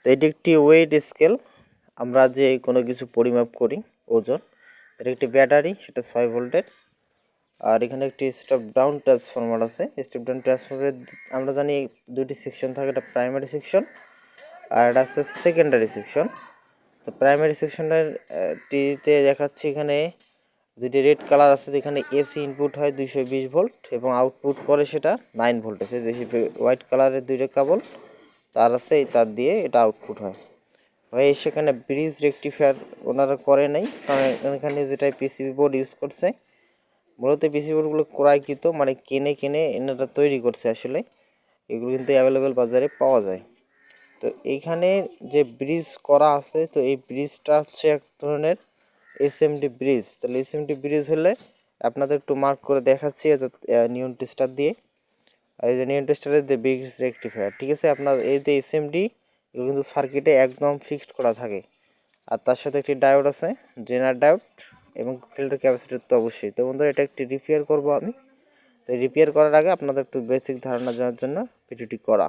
তো এটি একটি ওয়েট স্কেল, আমরা যে কোনো কিছু পরিমাপ করি ওজন। এর একটি ব্যাটারি, সেটা 6 ভোল্টের। আর এখানে একটি স্টেপ ডাউন ট্রান্সফরমার আছে। স্টেপ ডাউন ট্রান্সফরমারের আমরা জানি দুটি সেকশন থাকে, এটা প্রাইমারি সেকশন আর এটা হচ্ছে সেকেন্ডারি সেকশন। তো প্রাইমারি সেকশনের টিতে দেখাচ্ছি এখানে দুটি রেড কালার আছে, এখানে এসি ইনপুট হয় 220 ভোল্ট এবং আউটপুট করে সেটা 9 ভোল্ট আছে। যে হোয়াইট কালারের দুইটা কেবল তার আছে, এই তার দিয়ে এটা আউটপুট হয়। হয়ে সেখানে ব্রিজ রেকটিফায়ার ওনারা করে নাই, কারণ এখানে যেটা পিসিবি বোর্ড ইউজ করছে, মূলত পিসিবি বোর্ডগুলো ক্রয়কৃত, মানে কিনে এনারা তৈরি করছে আসলে। এগুলো কিন্তু অ্যাভেলেবেল বাজারে পাওয়া যায়। তো এইখানে যে ব্রিজ করা আছে, তো এই ব্রিজটা হচ্ছে এক ধরনের এসএমডি ব্রিজ। তাহলে এসএমডি ব্রিজ হলে আপনাদের একটু মার্ক করে দেখাচ্ছি নিয়ন টেস্টার দিয়ে। এই যে নিয়ন টেস্টারের যে ব্রিজ রেকটিফায়ার, ঠিক আছে। আপনার এই যে এসএমডি এগুলো কিন্তু সার্কিটে একদম ফিক্সড করা থাকে। আর তার সাথে একটি ডায়োড আছে, জেনার ডায়োড, এবং ফিল্টার ক্যাপাসিটর তো অবশ্যই। তো বন্ধুরা, এটা একটি রিপেয়ার করব আমি। তো রিপেয়ার করার আগে আপনাদের একটু বেসিক ধারণা দেওয়ার জন্য ভিডিওটি করা।